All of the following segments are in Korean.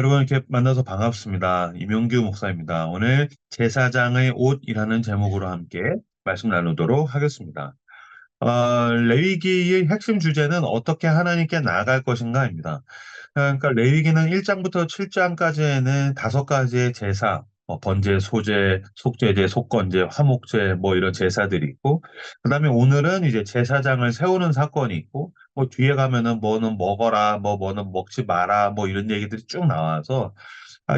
여러분 이렇게 만나서 반갑습니다. 이명규 목사입니다. 오늘 제사장의 옷이라는 제목으로 함께 말씀 나누도록 하겠습니다. 레위기의 핵심 주제는 어떻게 하나님께 나아갈 것인가입니다. 그러니까 레위기는 1장부터 7장까지에는 5가지의 제사, 번제, 소제, 속죄제, 속건제, 화목제 뭐 이런 제사들이 있고, 그다음에 오늘은 이제 제사장을 세우는 사건이 있고, 뭐 뒤에 가면은 뭐는 먹어라, 뭐는 먹지 마라, 뭐 이런 얘기들이 쭉 나와서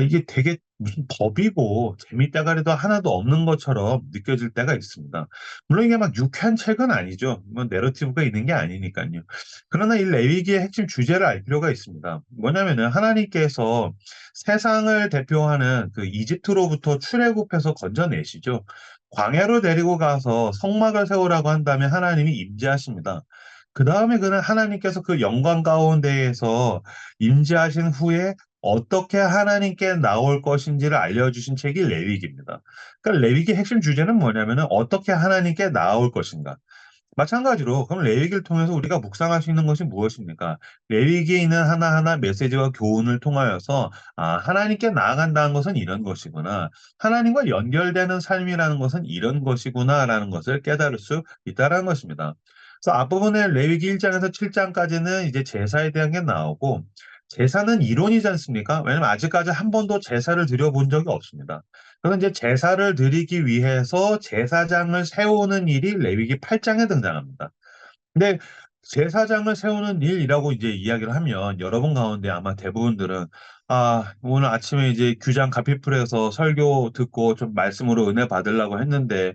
이게 되게 무슨 법이고 재미따가리도 하나도 없는 것처럼 느껴질 때가 있습니다. 물론 이게 막 유쾌한 책은 아니죠. 뭐 내러티브가 있는 게 아니니까요. 그러나 이 레위기의 핵심 주제를 알 필요가 있습니다. 뭐냐면은 하나님께서 세상을 대표하는 그 이집트로부터 출애굽해서 건져내시죠. 광야로 데리고 가서 성막을 세우라고 한다면 하나님이 임재하십니다. 그 다음에 그는 하나님께서 그 영광 가운데에서 임재하신 후에 어떻게 하나님께 나올 것인지를 알려주신 책이 레위기입니다. 그러니까 레위기 핵심 주제는 뭐냐면은 어떻게 하나님께 나올 것인가. 마찬가지로 그럼 레위기를 통해서 우리가 묵상할 수 있는 것이 무엇입니까? 레위기에 있는 하나하나 메시지와 교훈을 통하여서 하나님께 나아간다는 것은 이런 것이구나. 하나님과 연결되는 삶이라는 것은 이런 것이구나라는 것을 깨달을 수 있다는 것입니다. 그래서 앞부분에 레위기 1장에서 7장까지는 이제 제사에 대한 게 나오고 제사는 이론이지 않습니까? 왜냐면 아직까지 한 번도 제사를 드려본 적이 없습니다. 그래서 이제 제사를 드리기 위해서 제사장을 세우는 일이 레위기 8장에 등장합니다. 근데 제사장을 세우는 일이라고 이제 이야기를 하면 여러분 가운데 아마 대부분들은 오늘 아침에 이제 규장 가피풀에서 설교 듣고 좀 말씀으로 은혜 받으려고 했는데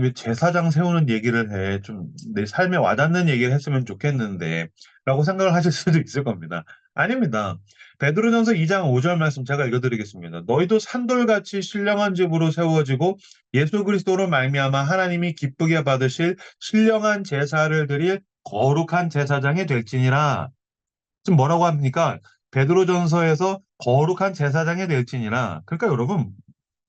왜 제사장 세우는 얘기를 해? 좀 내 삶에 와닿는 얘기를 했으면 좋겠는데 라고 생각을 하실 수도 있을 겁니다. 아닙니다. 베드로전서 2장 5절 말씀 제가 읽어드리겠습니다. 너희도 산돌같이 신령한 집으로 세워지고 예수 그리스도로 말미암아 하나님이 기쁘게 받으실 신령한 제사를 드릴 거룩한 제사장이 될지니라. 지금 뭐라고 합니까? 베드로전서에서 거룩한 제사장이 될지니라. 그러니까 여러분,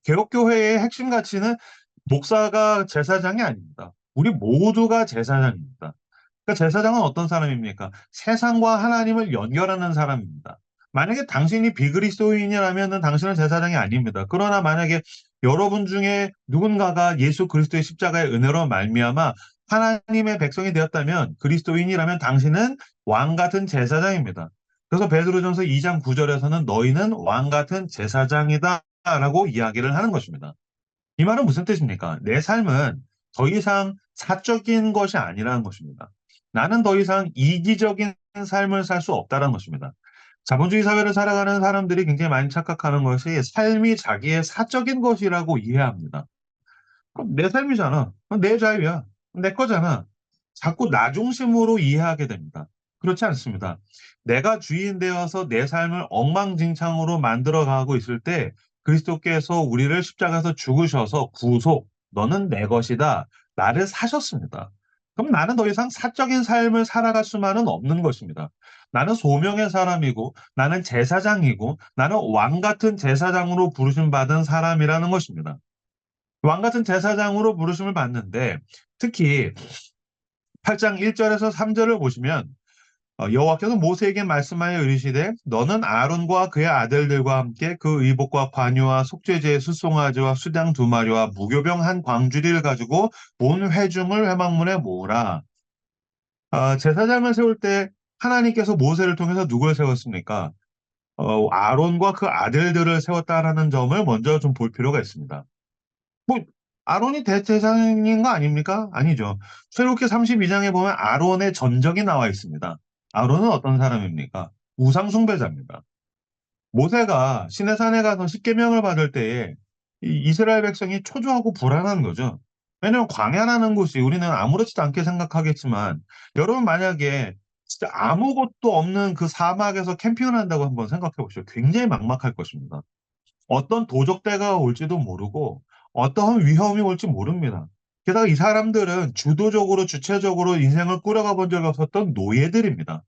개혁교회의 핵심 가치는 목사가 제사장이 아닙니다. 우리 모두가 제사장입니다. 그러니까 제사장은 어떤 사람입니까? 세상과 하나님을 연결하는 사람입니다. 만약에 당신이 비그리스도인이라면 당신은 제사장이 아닙니다. 그러나 만약에 여러분 중에 누군가가 예수 그리스도의 십자가의 은혜로 말미암아 하나님의 백성이 되었다면 그리스도인이라면 당신은 왕 같은 제사장입니다. 그래서 베드로전서 2장 9절에서는 너희는 왕 같은 제사장이다라고 이야기를 하는 것입니다. 이 말은 무슨 뜻입니까? 내 삶은 더 이상 사적인 것이 아니라는 것입니다. 나는 더 이상 이기적인 삶을 살 수 없다는 것입니다. 자본주의 사회를 살아가는 사람들이 굉장히 많이 착각하는 것이 삶이 자기의 사적인 것이라고 이해합니다. 그럼 내 삶이잖아. 그럼 내 자유야. 내 거잖아. 자꾸 나 중심으로 이해하게 됩니다. 그렇지 않습니다. 내가 주인 되어서 내 삶을 엉망진창으로 만들어 가고 있을 때 그리스도께서 우리를 십자가에서 죽으셔서 구속, 너는 내 것이다. 나를 사셨습니다. 그럼 나는 더 이상 사적인 삶을 살아갈 수만은 없는 것입니다. 나는 소명의 사람이고, 나는 제사장이고, 나는 왕 같은 제사장으로 부르심 받은 사람이라는 것입니다. 왕 같은 제사장으로 부르심을 받는데 특히 8장 1절에서 3절을 보시면 여호와께서 모세에게 말씀하여 이르시되 너는 아론과 그의 아들들과 함께 그 의복과 관유와 속죄제의 수송아지와 수장 2마리와 무교병 한 광주리를 가지고 온 회중을 회막문에 모으라. 제사장을 세울 때 하나님께서 모세를 통해서 누굴 세웠습니까? 아론과 그 아들들을 세웠다라는 점을 먼저 좀 볼 필요가 있습니다. 뭐 아론이 대제사장인 거 아닙니까? 아니죠. 출애굽기 32장에 보면 아론의 전적이 나와 있습니다. 아론은 어떤 사람입니까? 우상 숭배자입니다. 모세가 시내산에 가서 십계명을 받을 때에 이 이스라엘 백성이 초조하고 불안한 거죠. 왜냐하면 광야라는 곳이 우리는 아무렇지도 않게 생각하겠지만 여러분 만약에 진짜 아무것도 없는 그 사막에서 캠핑을 한다고 한번 생각해 보시죠. 굉장히 막막할 것입니다. 어떤 도적대가 올지도 모르고 어떠한 위험이 올지 모릅니다. 게다가 이 사람들은 주도적으로 주체적으로 인생을 꾸려가 본 적이 없었던 노예들입니다.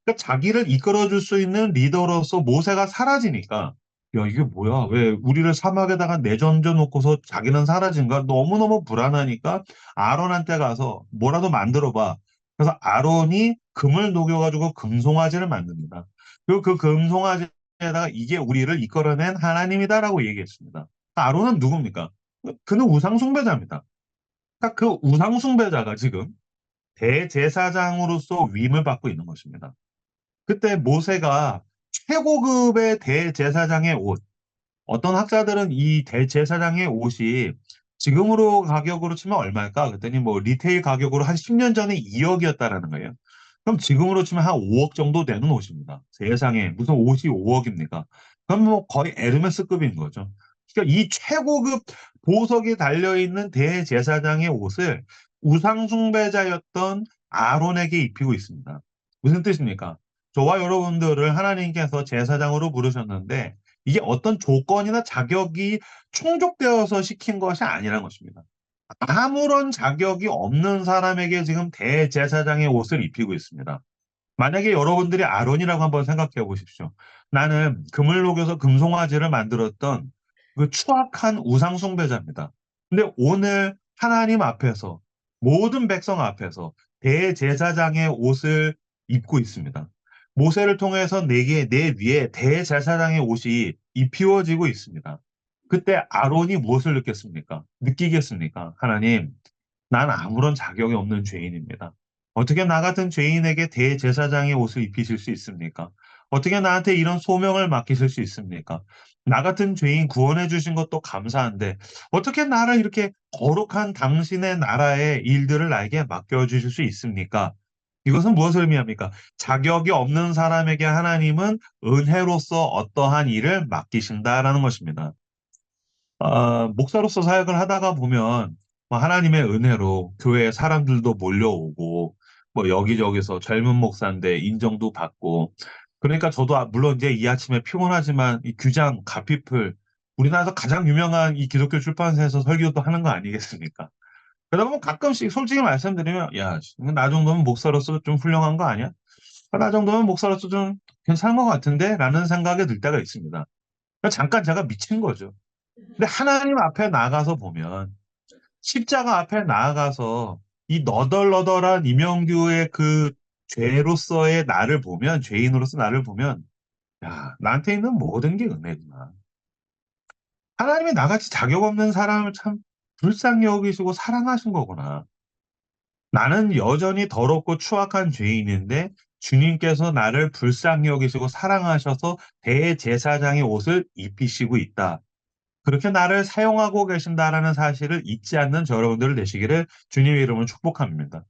그러니까 자기를 이끌어줄 수 있는 리더로서 모세가 사라지니까 야 이게 뭐야 왜 우리를 사막에다가 내던져 놓고서 자기는 사라진가 너무너무 불안하니까 아론한테 가서 뭐라도 만들어 봐. 그래서 아론이 금을 녹여가지고 금송아지를 만듭니다. 그리고 그 금송아지를 에다가 이게 우리를 이끌어낸 하나님이다라고 얘기했습니다. 아론은 누굽니까? 그는 우상숭배자입니다. 그러니까 그 우상숭배자가 지금 대제사장으로서 위임을 받고 있는 것입니다. 그때 모세가 최고급의 대제사장의 옷, 어떤 학자들은 이 대제사장의 옷이 지금으로 가격으로 치면 얼마일까? 그랬더니 뭐 리테일 가격으로 한 10년 전에 2억이었다라는 거예요. 그럼 지금으로 치면 한 5억 정도 되는 옷입니다. 세상에 무슨 옷이 5억입니까? 그럼 뭐 거의 에르메스급인 거죠. 그러니까 이 최고급 보석이 달려있는 대제사장의 옷을 우상숭배자였던 아론에게 입히고 있습니다. 무슨 뜻입니까? 저와 여러분들을 하나님께서 제사장으로 부르셨는데 이게 어떤 조건이나 자격이 충족되어서 시킨 것이 아니라는 것입니다. 아무런 자격이 없는 사람에게 지금 대제사장의 옷을 입히고 있습니다. 만약에 여러분들이 아론이라고 한번 생각해 보십시오. 나는 금을 녹여서 금송아지를 만들었던 그 추악한 우상숭배자입니다. 근데 오늘 하나님 앞에서 모든 백성 앞에서 대제사장의 옷을 입고 있습니다. 모세를 통해서 내게 내 위에 대제사장의 옷이 입히워지고 있습니다. 그때 아론이 무엇을 느꼈습니까? 느끼겠습니까? 하나님, 난 아무런 자격이 없는 죄인입니다. 어떻게 나 같은 죄인에게 대제사장의 옷을 입히실 수 있습니까? 어떻게 나한테 이런 소명을 맡기실 수 있습니까? 나 같은 죄인 구원해 주신 것도 감사한데 어떻게 나를 이렇게 거룩한 당신의 나라의 일들을 나에게 맡겨주실 수 있습니까? 이것은 무엇을 의미합니까? 자격이 없는 사람에게 하나님은 은혜로서 어떠한 일을 맡기신다라는 것입니다. 목사로서 사역을 하다가 보면 뭐 하나님의 은혜로 교회에 사람들도 몰려오고 뭐 여기저기서 젊은 목사인데 인정도 받고 그러니까 저도 물론 이제 이 아침에 피곤하지만 이 규장 가피플 우리나라에서 가장 유명한 이 기독교 출판사에서 설교도 하는 거 아니겠습니까? 그러다 보면 가끔씩 솔직히 말씀드리면 야, 나 정도면 목사로서 좀 훌륭한 거 아니야? 나 정도면 목사로서 좀 괜찮은 것 같은데? 라는 생각이 들 때가 있습니다. 그러니까 잠깐 제가 미친 거죠. 근데 하나님 앞에 나가서 보면 십자가 앞에 나아가서 이 너덜너덜한 이명규의 그 죄로서의 나를 보면 죄인으로서 나를 보면 야 나한테 있는 모든 게 은혜구나. 하나님이 나같이 자격 없는 사람을 참 불쌍히 여기시고 사랑하신 거구나. 나는 여전히 더럽고 추악한 죄인인데 주님께서 나를 불쌍히 여기시고 사랑하셔서 대제사장의 옷을 입히시고 있다. 그렇게 나를 사용하고 계신다라는 사실을 잊지 않는 저 여러분들 되시기를 주님의 이름으로 축복합니다.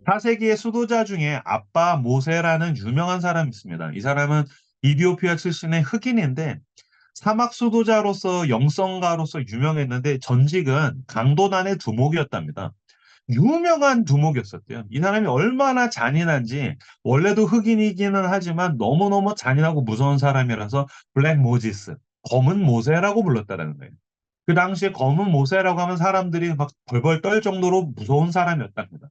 4세기의 수도자 중에 아빠 모세라는 유명한 사람이 있습니다. 이 사람은 이디오피아 출신의 흑인인데 사막 수도자로서 영성가로서 유명했는데 전직은 강도단의 두목이었답니다. 유명한 두목이었었대요. 이 사람이 얼마나 잔인한지 원래도 흑인이기는 하지만 너무너무 잔인하고 무서운 사람이라서 블랙 모지스, 검은 모세라고 불렀다라는 거예요. 그 당시에 검은 모세라고 하면 사람들이 막 벌벌 떨 정도로 무서운 사람이었답니다.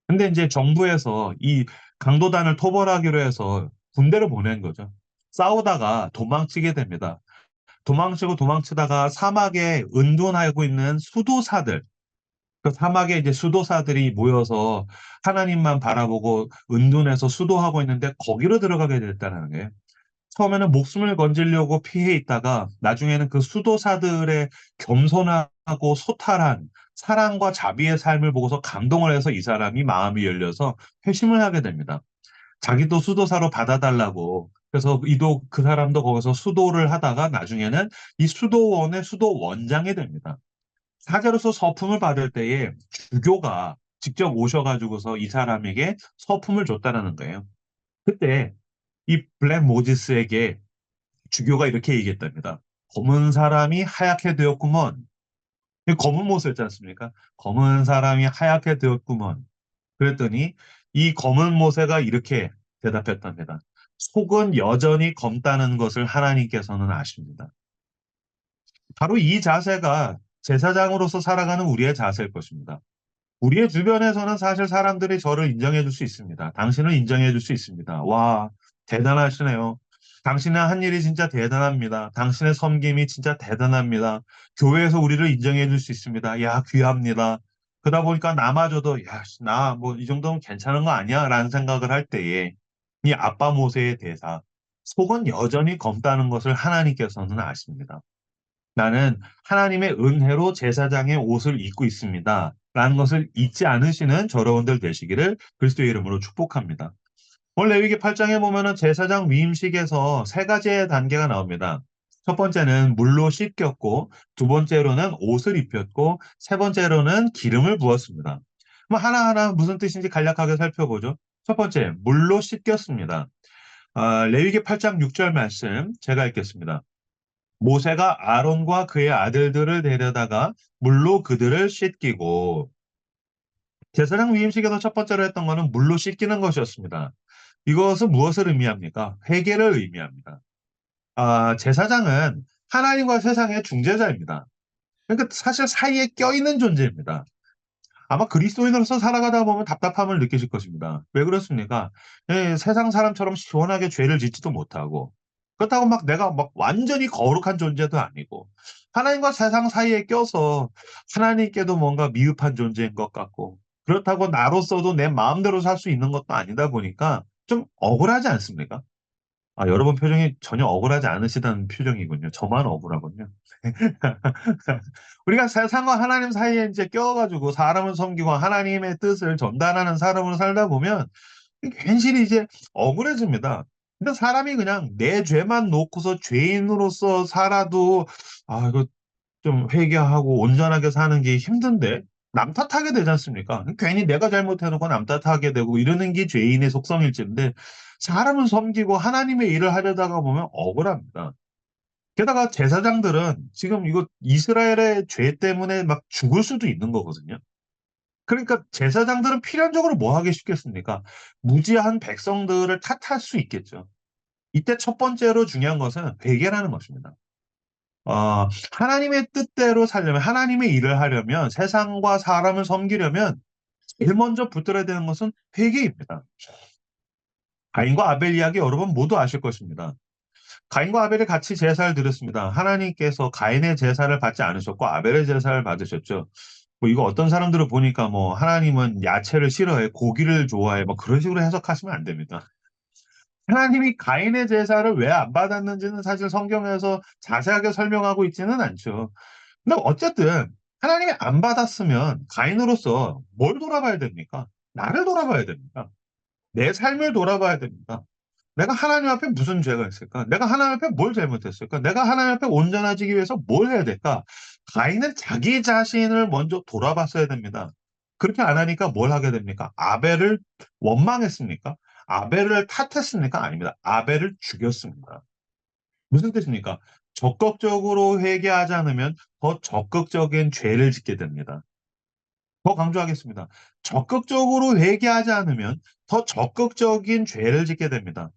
근데 이제 정부에서 이 강도단을 토벌하기로 해서 군대를 보낸 거죠. 싸우다가 도망치게 됩니다. 도망치고 도망치다가 사막에 은둔하고 있는 수도사들, 그 사막에 이제 수도사들이 모여서 하나님만 바라보고 은둔해서 수도하고 있는데 거기로 들어가게 됐다는 거예요. 처음에는 목숨을 건지려고 피해 있다가 나중에는 그 수도사들의 겸손하고 소탈한 사랑과 자비의 삶을 보고서 감동을 해서 이 사람이 마음이 열려서 회심을 하게 됩니다. 자기도 수도사로 받아달라고. 그래서 이도 그 사람도 거기서 수도를 하다가 나중에는 이 수도원의 수도원장이 됩니다. 사제로서 서품을 받을 때에 주교가 직접 오셔가지고서 이 사람에게 서품을 줬다라는 거예요. 그때 이 블랙 모지스에게 주교가 이렇게 얘기했답니다. 검은 사람이 하얗게 되었구먼. 검은 모습이었지 않습니까? 검은 사람이 하얗게 되었구먼. 그랬더니 이 검은 모세가 이렇게 대답했답니다. 속은 여전히 검다는 것을 하나님께서는 아십니다. 바로 이 자세가 제사장으로서 살아가는 우리의 자세일 것입니다. 우리의 주변에서는 사실 사람들이 저를 인정해 줄 수 있습니다. 당신을 인정해 줄 수 있습니다. 와, 대단하시네요. 당신의 한 일이 진짜 대단합니다. 당신의 섬김이 진짜 대단합니다. 교회에서 우리를 인정해 줄 수 있습니다. 야, 귀합니다. 그러다 보니까 나마저도, 야, 나 뭐 이 정도면 괜찮은 거 아니야? 라는 생각을 할 때에 이 아빠 모세의 대사. 속은 여전히 검다는 것을 하나님께서는 아십니다. 나는 하나님의 은혜로 제사장의 옷을 입고 있습니다. 라는 것을 잊지 않으시는 저러분들 되시기를 그리스도의 이름으로 축복합니다. 오늘 레위기 8장에 보면은 제사장 위임식에서 세 가지의 단계가 나옵니다. 첫 번째는 물로 씻겼고, 두 번째로는 옷을 입혔고, 세 번째로는 기름을 부었습니다. 그럼 하나하나 무슨 뜻인지 간략하게 살펴보죠. 첫 번째, 물로 씻겼습니다. 레위기 8장 6절 말씀 제가 읽겠습니다. 모세가 아론과 그의 아들들을 데려다가 물로 그들을 씻기고, 제사장 위임식에서 첫 번째로 했던 것은 물로 씻기는 것이었습니다. 이것은 무엇을 의미합니까? 회개를 의미합니다. 제사장은 하나님과 세상의 중재자입니다. 그러니까 사실 사이에 껴있는 존재입니다. 아마 그리스도인으로서 살아가다 보면 답답함을 느끼실 것입니다. 왜 그렇습니까? 예, 세상 사람처럼 시원하게 죄를 짓지도 못하고, 그렇다고 막 내가 막 완전히 거룩한 존재도 아니고, 하나님과 세상 사이에 껴서 하나님께도 뭔가 미흡한 존재인 것 같고, 그렇다고 나로서도 내 마음대로 살 수 있는 것도 아니다 보니까 좀 억울하지 않습니까? 여러분 표정이 전혀 억울하지 않으시다는 표정이군요. 저만 억울하군요. 우리가 세상과 하나님 사이에 이제 껴가지고 사람을 섬기고 하나님의 뜻을 전달하는 사람으로 살다 보면 괜시리 이제 억울해집니다. 근데 사람이 그냥 내 죄만 놓고서 죄인으로서 살아도 이거 좀 회개하고 온전하게 사는 게 힘든데 남 탓하게 되지 않습니까? 괜히 내가 잘못해놓고 남 탓하게 되고 이러는 게 죄인의 속성일진데 사람을 섬기고 하나님의 일을 하려다가 보면 억울합니다. 게다가 제사장들은 지금 이거 이스라엘의 죄 때문에 막 죽을 수도 있는 거거든요. 그러니까 제사장들은 필연적으로 뭐 하기 쉽겠습니까? 무지한 백성들을 탓할 수 있겠죠. 이때 첫 번째로 중요한 것은 회개라는 것입니다. 하나님의 뜻대로 살려면, 하나님의 일을 하려면, 세상과 사람을 섬기려면 제일 먼저 붙들어야 되는 것은 회개입니다. 가인과 아벨 이야기 여러분 모두 아실 것입니다. 가인과 아벨이 같이 제사를 드렸습니다. 하나님께서 가인의 제사를 받지 않으셨고 아벨의 제사를 받으셨죠. 뭐 이거 어떤 사람들을 보니까 뭐 하나님은 야채를 싫어해, 고기를 좋아해, 뭐 그런 식으로 해석하시면 안 됩니다. 하나님이 가인의 제사를 왜 안 받았는지는 사실 성경에서 자세하게 설명하고 있지는 않죠. 근데 어쨌든 하나님이 안 받았으면 가인으로서 뭘 돌아봐야 됩니까? 나를 돌아봐야 됩니다. 내 삶을 돌아봐야 됩니다. 내가 하나님 앞에 무슨 죄가 있을까? 내가 하나님 앞에 뭘 잘못했을까? 내가 하나님 앞에 온전해지기 위해서 뭘 해야 될까? 가인은 자기 자신을 먼저 돌아봤어야 됩니다. 그렇게 안 하니까 뭘 하게 됩니까? 아벨을 원망했습니까? 아벨을 탓했습니까? 아닙니다. 아벨을 죽였습니다. 무슨 뜻입니까? 적극적으로 회개하지 않으면 더 적극적인 죄를 짓게 됩니다. 더 강조하겠습니다. 적극적으로 회개하지 않으면 더 적극적인 죄를 짓게 됩니다.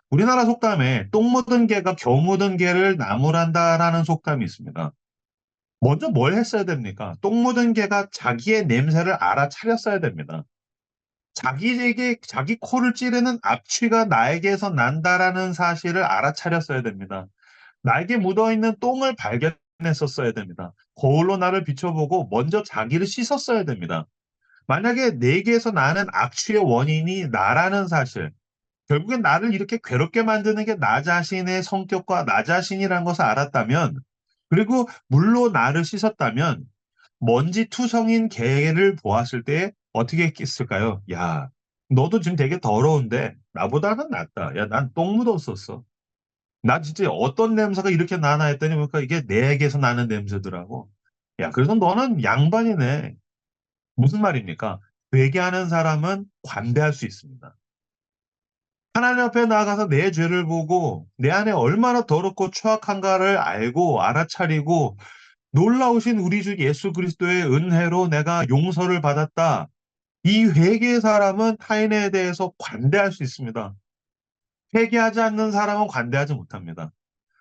우리나라 속담에 똥 묻은 개가 겨 묻은 개를 나무란다라는 속담이 있습니다. 먼저 뭘 했어야 됩니까? 똥 묻은 개가 자기의 냄새를 알아차렸어야 됩니다. 자기에게 자기 코를 찌르는 악취가 나에게서 난다라는 사실을 알아차렸어야 됩니다. 나에게 묻어있는 똥을 발견했었어야 됩니다. 거울로 나를 비춰보고 먼저 자기를 씻었어야 됩니다. 만약에 내게서 나는 악취의 원인이 나라는 사실, 결국엔 나를 이렇게 괴롭게 만드는 게 나 자신의 성격과 나 자신이라는 것을 알았다면, 그리고 물로 나를 씻었다면, 먼지 투성인 개를 보았을 때 어떻게 했을까요? 야, 너도 지금 되게 더러운데 나보다는 낫다. 야, 난 똥 묻었었어. 나 진짜 어떤 냄새가 이렇게 나나 했더니 보니까 이게 내에게서 나는 냄새더라고. 야, 그래서 너는 양반이네. 무슨 말입니까? 회개하는 사람은 관대할 수 있습니다. 하나님 앞에 나아가서 내 죄를 보고 내 안에 얼마나 더럽고 추악한가를 알고 알아차리고 놀라우신 우리 주 예수 그리스도의 은혜로 내가 용서를 받았다. 이 회개의 사람은 타인에 대해서 관대할 수 있습니다. 회개하지 않는 사람은 관대하지 못합니다.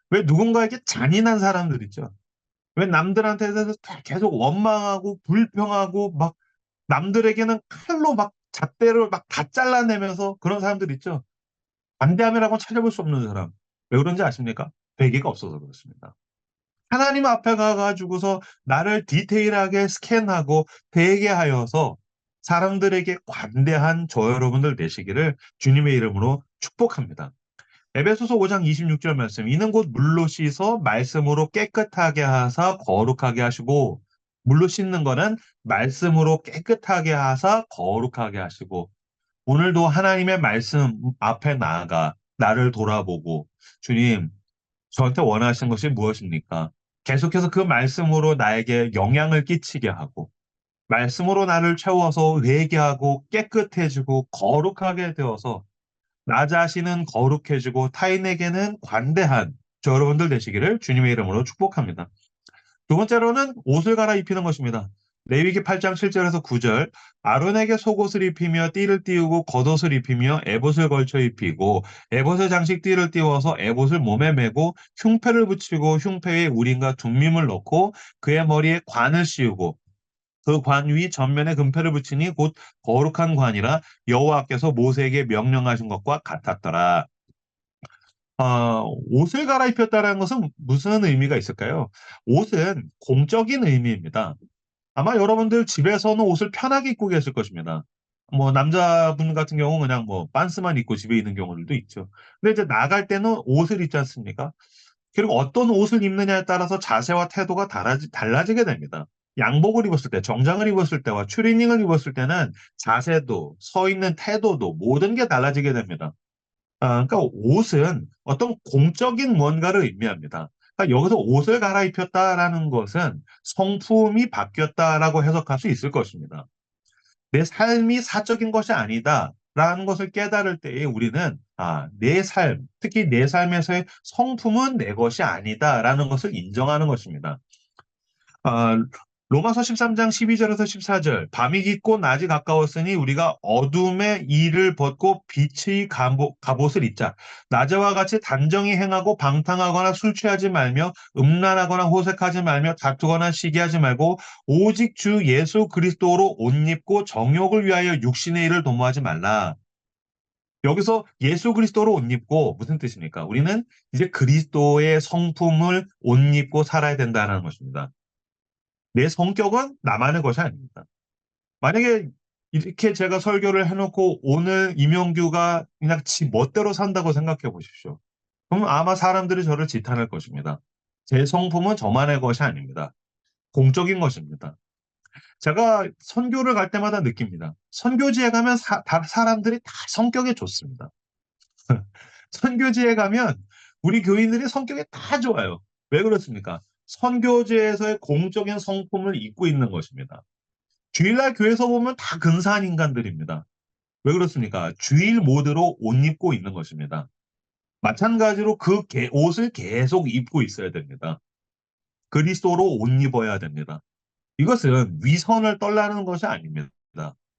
왜 누군가에게 잔인한 사람들 있죠? 왜 남들한테 대해서 계속 원망하고 불평하고 막 남들에게는 칼로 막 잣대를 막 다 잘라내면서 그런 사람들 있죠? 관대함이라고 찾아볼 수 없는 사람. 왜 그런지 아십니까? 회개가 없어서 그렇습니다. 하나님 앞에 가가지고서 나를 디테일하게 스캔하고 회개하여서 사람들에게 관대한 저 여러분들 되시기를 주님의 이름으로 축복합니다. 에베소서 5장 26절 말씀. 이는 곧 물로 씻어 말씀으로 깨끗하게 하사 거룩하게 하시고, 물로 씻는 거는 말씀으로 깨끗하게 하사 거룩하게 하시고, 오늘도 하나님의 말씀 앞에 나아가 나를 돌아보고, 주님, 저한테 원하시는 것이 무엇입니까? 계속해서 그 말씀으로 나에게 영향을 끼치게 하고, 말씀으로 나를 채워서 회개하고 깨끗해지고 거룩하게 되어서 나 자신은 거룩해지고 타인에게는 관대한 저 여러분들 되시기를 주님의 이름으로 축복합니다. 두 번째로는 옷을 갈아입히는 것입니다. 레위기 8장 7절에서 9절. 아론에게 속옷을 입히며 띠를 띠우고 겉옷을 입히며 에봇을 걸쳐 입히고 에봇의 장식 띠를 띠워서 에봇을 몸에 메고 흉패를 붙이고 흉패에 우림과 둠밈을 넣고 그의 머리에 관을 씌우고 그 관 위 전면에 금패를 붙이니 곧 거룩한 관이라 여호와께서 모세에게 명령하신 것과 같았더라. 옷을 갈아입혔다라는 것은 무슨 의미가 있을까요? 옷은 공적인 의미입니다. 아마 여러분들 집에서는 옷을 편하게 입고 계실 것입니다. 뭐 남자분 같은 경우는 그냥 뭐 반스만 입고 집에 있는 경우들도 있죠. 근데 이제 나갈 때는 옷을 입지 않습니까? 그리고 어떤 옷을 입느냐에 따라서 자세와 태도가 달라지게 됩니다. 양복을 입었을 때, 정장을 입었을 때와 추리닝을 입었을 때는 자세도, 서 있는 태도도 모든 게 달라지게 됩니다. 그러니까 옷은 어떤 공적인 뭔가를 의미합니다. 그러니까 여기서 옷을 갈아입혔다라는 것은 성품이 바뀌었다라고 해석할 수 있을 것입니다. 내 삶이 사적인 것이 아니다라는 것을 깨달을 때에 우리는 내 삶, 특히 내 삶에서의 성품은 내 것이 아니다라는 것을 인정하는 것입니다. 아, 로마서 13장 12절에서 14절. 밤이 깊고 낮이 가까웠으니 우리가 어둠의 일을 벗고 빛의 갑옷을 입자. 낮에와 같이 단정히 행하고 방탕하거나 술 취하지 말며 음란하거나 호색하지 말며 다투거나 시기하지 말고 오직 주 예수 그리스도로 옷 입고 정욕을 위하여 육신의 일을 도모하지 말라. 여기서 예수 그리스도로 옷 입고 무슨 뜻입니까? 우리는 이제 그리스도의 성품을 옷 입고 살아야 된다는 것입니다. 내 성격은 나만의 것이 아닙니다. 만약에 이렇게 제가 설교를 해놓고 오늘 이명규가 그냥 지 멋대로 산다고 생각해 보십시오. 그럼 아마 사람들이 저를 지탄할 것입니다. 제 성품은 저만의 것이 아닙니다. 공적인 것입니다. 제가 선교를 갈 때마다 느낍니다. 선교지에 가면 사람들이 다 성격이 좋습니다. 선교지에 가면 우리 교인들이 성격이 다 좋아요. 왜 그렇습니까? 선교지에서의 공적인 성품을 입고 있는 것입니다. 주일날 교회에서 보면 다 근사한 인간들입니다. 왜 그렇습니까? 주일 모드로 옷 입고 있는 것입니다. 마찬가지로 그 옷을 계속 입고 있어야 됩니다. 그리스도로 옷 입어야 됩니다. 이것은 위선을 떨라는 것이 아닙니다.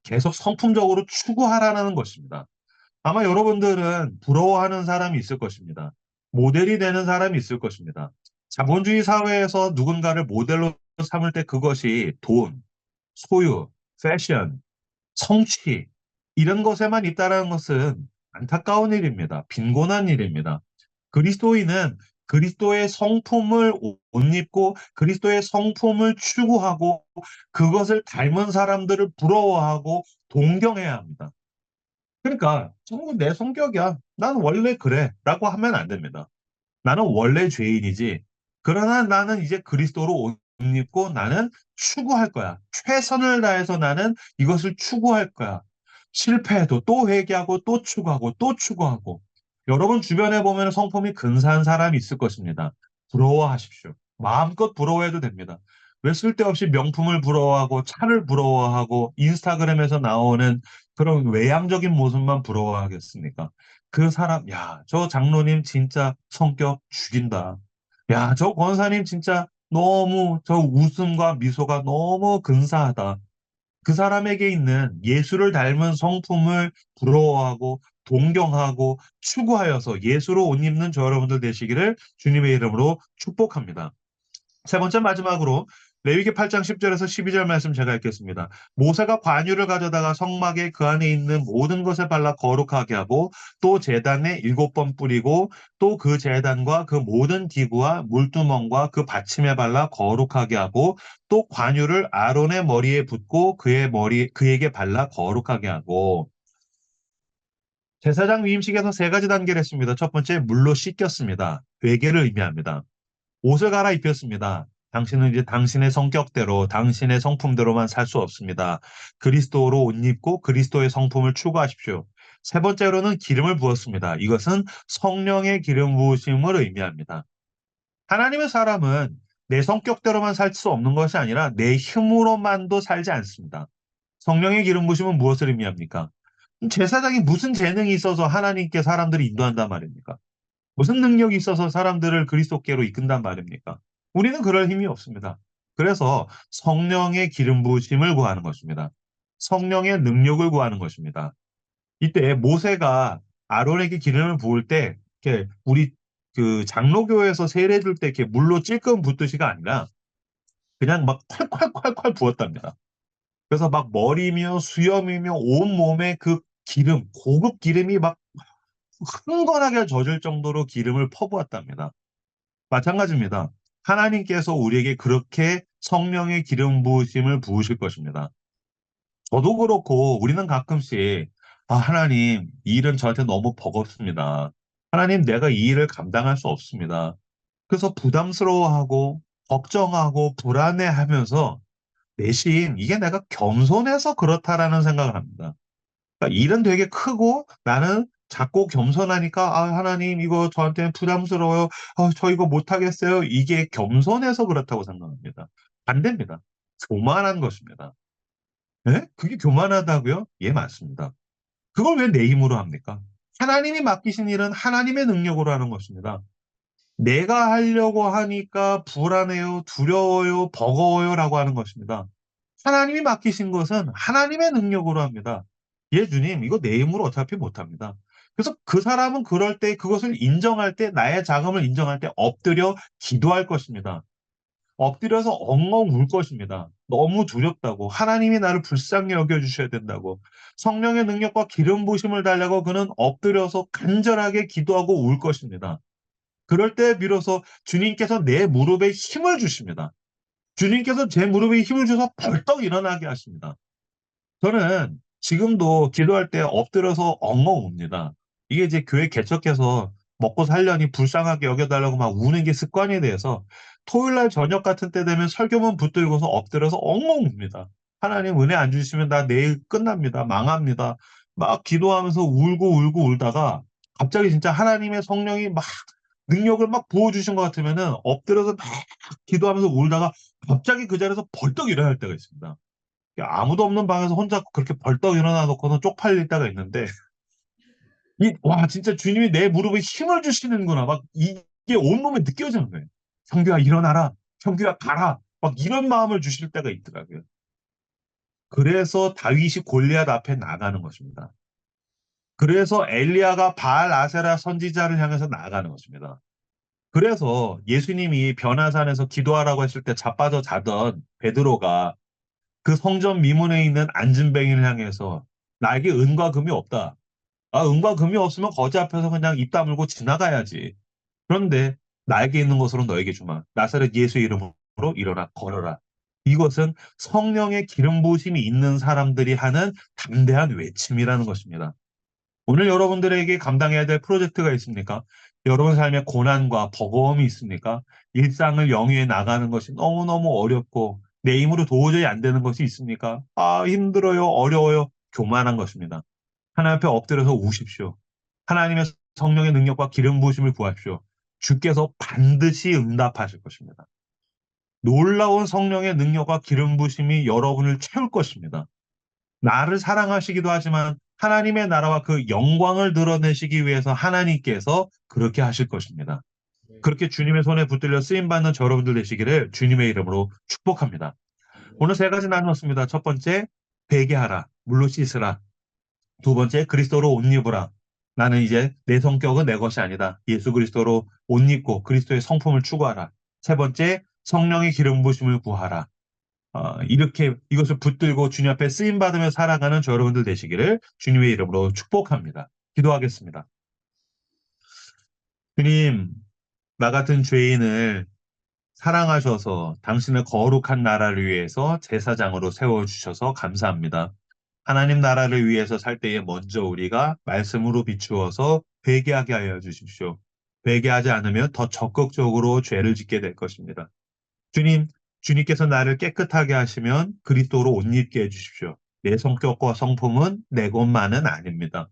계속 성품적으로 추구하라는 것입니다. 아마 여러분들은 부러워하는 사람이 있을 것입니다. 모델이 되는 사람이 있을 것입니다. 자본주의 사회에서 누군가를 모델로 삼을 때 그것이 돈, 소유, 패션, 성취, 이런 것에만 있다는 것은 안타까운 일입니다. 빈곤한 일입니다. 그리스도인은 그리스도의 성품을 옷 입고 그리스도의 성품을 추구하고 그것을 닮은 사람들을 부러워하고 동경해야 합니다. 그러니까 저건 내 성격이야. 난 원래 그래. 라고 하면 안 됩니다. 나는 원래 죄인이지. 그러나 나는 이제 그리스도로 옷 입고 나는 추구할 거야. 최선을 다해서 나는 이것을 추구할 거야. 실패해도 또 회개하고 또 추구하고 또 추구하고. 여러분 주변에 보면 성품이 근사한 사람이 있을 것입니다. 부러워하십시오. 마음껏 부러워해도 됩니다. 왜 쓸데없이 명품을 부러워하고 차를 부러워하고 인스타그램에서 나오는 그런 외향적인 모습만 부러워하겠습니까? 그 사람, 야, 저 장로님 진짜 성격 죽인다. 야, 저 권사님 진짜 너무 저 웃음과 미소가 너무 근사하다. 그 사람에게 있는 예수를 닮은 성품을 부러워하고 동경하고 추구하여서 예수로 옷 입는 저 여러분들 되시기를 주님의 이름으로 축복합니다. 세 번째 마지막으로 레위기 8장 10절에서 12절 말씀 제가 읽겠습니다. 모세가 관유를 가져다가 성막에 그 안에 있는 모든 것에 발라 거룩하게 하고 또 제단에 7번 뿌리고 또 그 제단과 그 모든 기구와 물두멍과 그 받침에 발라 거룩하게 하고 또 관유를 아론의 머리에 붓고 그에게 발라 거룩하게 하고 제사장 위임식에서 세 가지 단계를 했습니다. 첫 번째, 물로 씻겼습니다. 회개를 의미합니다. 옷을 갈아입혔습니다. 당신은 이제 당신의 성격대로, 당신의 성품대로만 살 수 없습니다. 그리스도로 옷 입고 그리스도의 성품을 추구하십시오. 세 번째로는 기름을 부었습니다. 이것은 성령의 기름 부으심을 의미합니다. 하나님의 사람은 내 성격대로만 살 수 없는 것이 아니라 내 힘으로만도 살지 않습니다. 성령의 기름 부심은 무엇을 의미합니까? 제사장이 무슨 재능이 있어서 하나님께 사람들을 인도한단 말입니까? 무슨 능력이 있어서 사람들을 그리스도께로 이끈단 말입니까? 우리는 그럴 힘이 없습니다. 그래서 성령의 기름 부으심을 구하는 것입니다. 성령의 능력을 구하는 것입니다. 이때 모세가 아론에게 기름을 부을 때 이렇게 우리 그 장로교에서 세례 줄 때 이렇게 물로 찔끔 붓듯이가 아니라 그냥 막 콸콸콸콸 부었답니다. 그래서 막 머리며 수염이며 온 몸에 그 기름, 고급 기름이 막 흥건하게 젖을 정도로 기름을 퍼부었답니다. 마찬가지입니다. 하나님께서 우리에게 그렇게 성령의 기름 부으심을 부으실 것입니다. 저도 그렇고 우리는 가끔씩 하나님, 이 일은 저한테 너무 버겁습니다. 하나님, 내가 이 일을 감당할 수 없습니다. 그래서 부담스러워하고 걱정하고 불안해하면서 내심 이게 내가 겸손해서 그렇다라는 생각을 합니다. 그러니까 일은 되게 크고 나는 작고 겸손하니까 하나님 이거 저한테는 부담스러워요. 저 이거 못하겠어요. 이게 겸손해서 그렇다고 생각합니다. 반대입니다. 교만한 것입니다. 예? 그게 교만하다고요? 예, 맞습니다. 그걸 왜 내 힘으로 합니까? 하나님이 맡기신 일은 하나님의 능력으로 하는 것입니다. 내가 하려고 하니까 불안해요, 두려워요, 버거워요라고 하는 것입니다. 하나님이 맡기신 것은 하나님의 능력으로 합니다. 예, 주님, 이거 내 힘으로 어차피 못합니다. 그래서 그 사람은 그럴 때 그것을 인정할 때 나의 자금을 인정할 때 엎드려 기도할 것입니다. 엎드려서 엉엉 울 것입니다. 너무 두렵다고 하나님이 나를 불쌍히 여겨주셔야 된다고 성령의 능력과 기름 부심을 달라고 그는 엎드려서 간절하게 기도하고 울 것입니다. 그럴 때 비로소 주님께서 내 무릎에 힘을 주십니다. 주님께서 제 무릎에 힘을 줘서 벌떡 일어나게 하십니다. 저는 지금도 기도할 때 엎드려서 엉엉 웁니다. 이게 이제 교회 개척해서 먹고 살려니 불쌍하게 여겨달라고 막 우는 게 습관이 돼서 토요일 날 저녁 같은 때 되면 설교문 붙들고서 엎드려서 엉엉 웁니다. 하나님 은혜 안 주시면 나 내일 끝납니다. 망합니다. 막 기도하면서 울고 울고 울다가 갑자기 진짜 하나님의 성령이 막 능력을 막 부어주신 것 같으면은 엎드려서 막 기도하면서 울다가 갑자기 그 자리에서 벌떡 일어날 때가 있습니다. 아무도 없는 방에서 혼자 그렇게 벌떡 일어나 놓고는 쪽팔릴 때가 있는데, 와, 진짜 주님이 내 무릎에 힘을 주시는구나. 막 이게 온몸에 느껴지는 거예요. 형규야, 일어나라. 형규야, 가라. 막 이런 마음을 주실 때가 있더라고요. 그래서 다윗이 골리앗 앞에 나가는 것입니다. 그래서 엘리야가 바알 아세라 선지자를 향해서 나가는 것입니다. 그래서 예수님이 변화산에서 기도하라고 했을 때 자빠져 자던 베드로가 그 성전 미문에 있는 안진뱅이를 향해서 나에게 은과 금이 없다. 은과 금이 없으면 거지 앞에서 그냥 입 다물고 지나가야지. 그런데 나에게 있는 것으로 너에게 주마. 나사렛 예수의 이름으로 일어나 걸어라. 이것은 성령의 기름 부으심이 있는 사람들이 하는 담대한 외침이라는 것입니다. 오늘 여러분들에게 감당해야 될 프로젝트가 있습니까? 여러분 삶에 고난과 버거움이 있습니까? 일상을 영위해 나가는 것이 너무너무 어렵고 내 힘으로 도저히 안 되는 것이 있습니까? 힘들어요, 어려워요. 교만한 것입니다. 하나님 앞에 엎드려서 우십시오. 하나님의 성령의 능력과 기름 부으심을 구하십시오. 주께서 반드시 응답하실 것입니다. 놀라운 성령의 능력과 기름 부으심이 여러분을 채울 것입니다. 나를 사랑하시기도 하지만 하나님의 나라와 그 영광을 드러내시기 위해서 하나님께서 그렇게 하실 것입니다. 그렇게 주님의 손에 붙들려 쓰임받는 저 여러분들 되시기를 주님의 이름으로 축복합니다. 오늘 세 가지 나누었습니다. 첫 번째, 회개하라. 물로 씻으라. 두 번째, 그리스도로 옷 입으라. 나는 이제 내 성격은 내 것이 아니다. 예수 그리스도로 옷 입고 그리스도의 성품을 추구하라. 세 번째, 성령의 기름 부심을 구하라. 이렇게 이것을 붙들고 주님 앞에 쓰임 받으며 살아가는 저 여러분들 되시기를 주님의 이름으로 축복합니다. 기도하겠습니다. 주님, 나 같은 죄인을 사랑하셔서 당신의 거룩한 나라를 위해서 제사장으로 세워주셔서 감사합니다. 하나님 나라를 위해서 살 때에 먼저 우리가 말씀으로 비추어서 회개하게 하여 주십시오. 회개하지 않으면 더 적극적으로 죄를 짓게 될 것입니다. 주님, 주님께서 나를 깨끗하게 하시면 그리스도로 옷 입게 해주십시오. 내 성격과 성품은 내 것만은 아닙니다.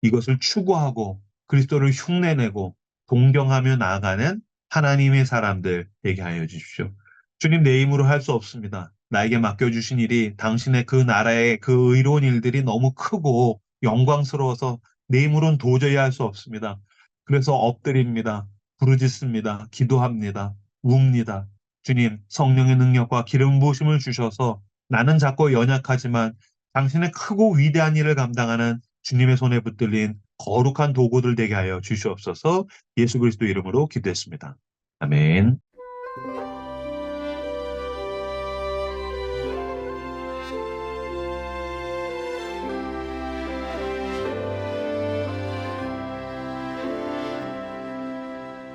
이것을 추구하고 그리스도를 흉내내고 동경하며 나아가는 하나님의 사람들 되게 하여 주십시오. 주님, 내 힘으로 할 수 없습니다. 나에게 맡겨주신 일이 당신의 그 나라의 그 의로운 일들이 너무 크고 영광스러워서 내 힘으로는 도저히 할 수 없습니다. 그래서 엎드립니다. 부르짖습니다. 기도합니다. 웁니다. 주님, 성령의 능력과 기름 부으심을 주셔서 나는 작고 연약하지만 당신의 크고 위대한 일을 감당하는 주님의 손에 붙들린 거룩한 도구들 되게 하여 주시옵소서. 예수 그리스도 이름으로 기도했습니다. 아멘.